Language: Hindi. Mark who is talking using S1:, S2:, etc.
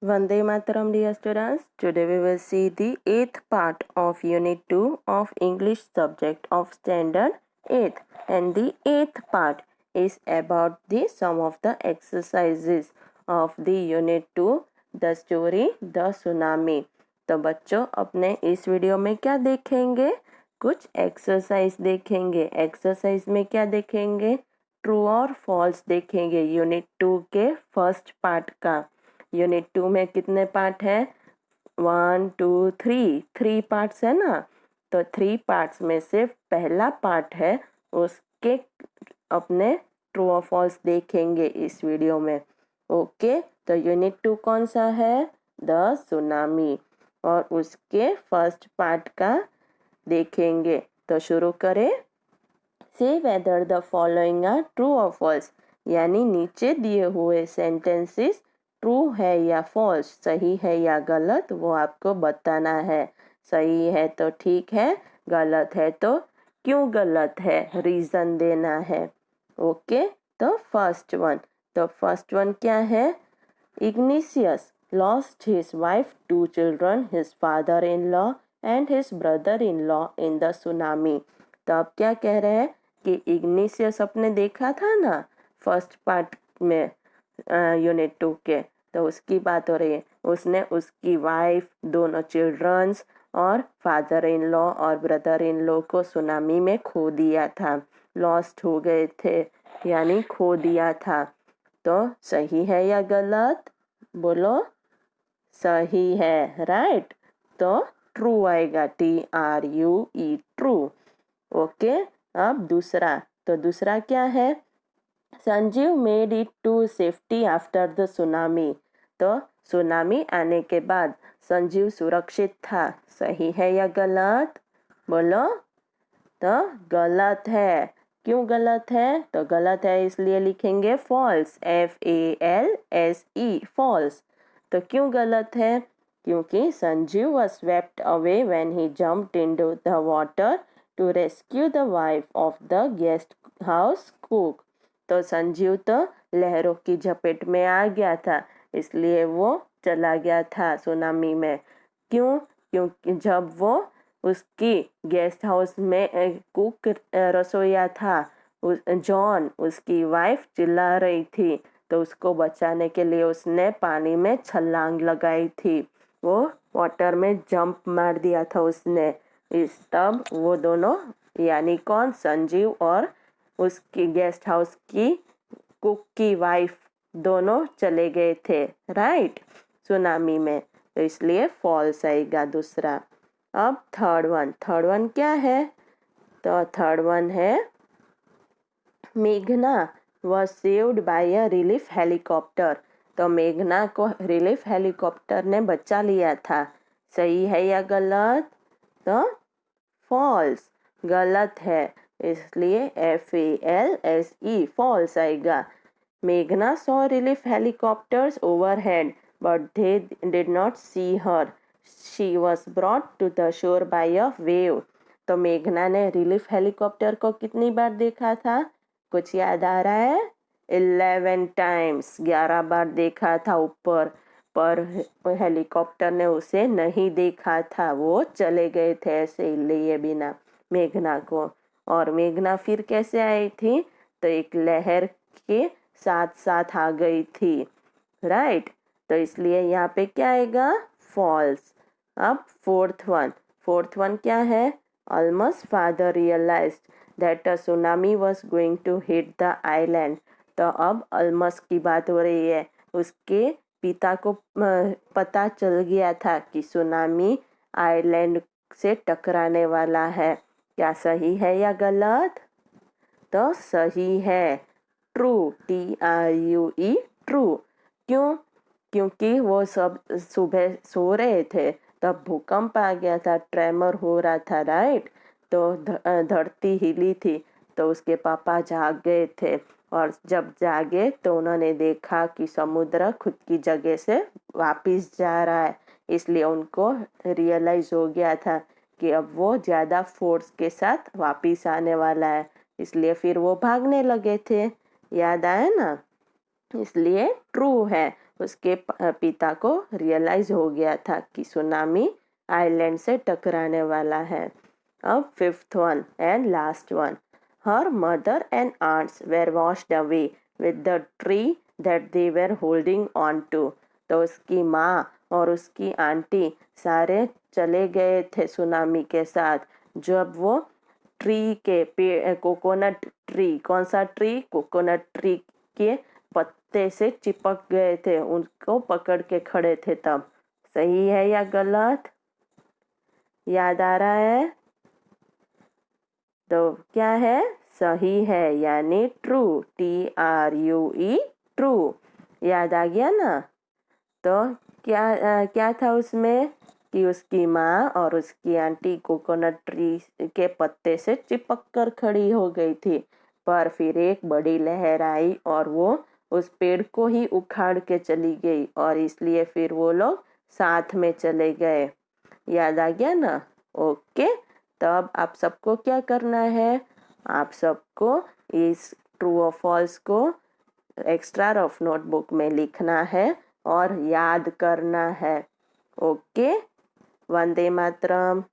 S1: Vande Mataram, dear students. Today we will see the 8th part of Unit 2 of English subject of Standard 8th. And the 8th part is about the some of the exercises of the Unit 2, the story, the tsunami. तो बच्चों अपने इस वीडियो में क्या देखेंगे? कुछ एक्सरसाइज देखेंगे. एक्सरसाइज में क्या देखेंगे? ट्रू और फॉल्स देखेंगे. यूनिट 2 के फर्स्ट पार्ट का. यूनिट 2 में कितने पार्ट है? 1 2 3 पार्ट्स है ना. तो 3 पार्ट्स में से पहला पार्ट है, उसके अपने ट्रू और फॉल्स देखेंगे इस वीडियो में. ओके, तो यूनिट 2 कौन सा है? The tsunami. और उसके फर्स्ट पार्ट का देखेंगे. तो शुरू करें. से whether the following are true और फॉल्स. यानी नीचे दिए हुए सेंटेंसेस ट्रू है या फॉल्स, सही है या गलत, वो आपको बताना है. सही है तो ठीक है, गलत है तो क्यों गलत है, रीजन देना है. ओके, तो फर्स्ट वन क्या है? Igneous lost his wife, 2 children, his father-in-law and his brother-in-law in the tsunami. तो अब क्या कह रहे हैं कि इग्निशियस अपने देखा था ना फर्स्ट पार्ट में यूनिट 2 के, तो उसकी बात हो रही है. उसने उसकी वाइफ, दोनों चिल्ड्रंस और फादर इन लॉ और ब्रदर इन लॉ को सुनामी में खो दिया था. लॉस्ट हो गए थे यानी खो दिया था. तो सही है या गलत? बोलो. सही है, राइट. तो ट्रू आएगा, TRUE, ट्रू. ओके, अब दूसरा क्या है? Sanjeev made it to safety after the tsunami. तो सुनामी आने के बाद संजीव सुरक्षित था. सही है या गलत? बोलो. तो गलत है. क्यों गलत है? तो गलत है इसलिए लिखेंगे फॉल्स, FALSE, फॉल्स. तो क्यों गलत है? क्योंकि Sanjeev was swept away when he jumped into the water to rescue the wife of the guest house cook. तो संजीव तो लहरों की झपेट में आ गया था, इसलिए वो चला गया था सुनामी में. क्यों? क्योंकि जब वो उसकी गेस्ट हाउस में कुक रसोइया था, जॉन, उसकी वाइफ चिल्ला रही थी, तो उसको बचाने के लिए उसने पानी में छलांग लगाई थी. वो वाटर में जंप मार दिया था उसने. तब वो दोनों, यानी कौन? संजीव और उसकी गेस्ट हाउस की कुक की वाइफ, दोनों चले गए थे, राइट, सुनामी में. तो इसलिए फॉल्स आएगा दूसरा. अब थर्ड वन क्या है? तो थर्ड वन है मेघना was saved by a relief helicopter. तो मेघना को रिलीफ हेलीकॉप्टर ने बचा लिया था. सही है या गलत? तो फॉल्स, गलत है, इसलिए FALSE, फॉल्स आएगा. मेघना saw relief helicopters overhead, but they did not see her. She was brought to the shore by a wave. तो मेघना ने रिलीफ हेलीकॉप्टर को कितनी बार देखा था? कुछ याद आ रहा है? 11 टाइम्स, 11 बार देखा था ऊपर, पर हेलीकॉप्टर ने उसे नहीं देखा था. वो चले गए थे ऐसे लिए बिना मेघना को. और मेघना फिर कैसे आई थी? तो एक लहर के साथ साथ आ गई थी, राइट. तो इसलिए यहाँ पे क्या आएगा? फॉल्स. अब फोर्थ वन क्या है? Almost father realized that a tsunami was going to hit the island. तो अब ऑलमोस्ट की बात हो रही है. उसके पिता को पता चल गया था कि सुनामी आइलैंड से टकराने वाला है. क्या सही है या गलत? तो सही है, ट्रू, TRUE, ट्रू. क्यों? क्योंकि वो सब सुबह सो रहे थे, तब भूकंप आ गया था, ट्रेमर हो रहा था, राइट. तो धरती हिली थी, तो उसके पापा जाग गए थे. और जब जागे तो उन्होंने देखा कि समुद्र खुद की जगह से वापस जा रहा है. इसलिए उनको रियलाइज हो गया था कि अब वो ज़्यादा फोर्स के साथ वापस आने वाला है. इसलिए फिर वो भागने लगे थे. याद आया ना? इसलिए ट्रू है. उसके पिता को रियलाइज हो गया था कि सुनामी आइलैंड से टकराने वाला है। अब fifth one and last one. Her mother and aunts were washed away with the tree that they were holding on to. तो उसकी माँ और उसकी आंटी सारे चले गए थे सुनामी के साथ, जब वो ट्री के पेड़, कोकोनट ट्री, कौन सा ट्री, कोकोनट ट्री के पत्ते से चिपक गए थे, उनको पकड़ के खड़े थे तब। सही है या गलत? याद आ रहा है? तो क्या है? सही है, यानी ट्रू, TRUE, ट्रू। याद आ गया ना? तो क्या था उसमें कि उसकी माँ और उसकी आंटी कोकोनट ट्री के पत्ते से चिपक कर खड़ी हो गई थी, पर फिर एक बड़ी लहर आई और वो उस पेड़ को ही उखाड़ के चली गई, और इसलिए फिर वो लोग साथ में चले गए। याद आ गया ना? ओके। तब आप सबको क्या करना है? आप सबको इस ट्रू और फॉल्स को एक्स्ट्रा रफ नोटबुक में लिखना है और याद करना है। ओके। वंदे मातरम।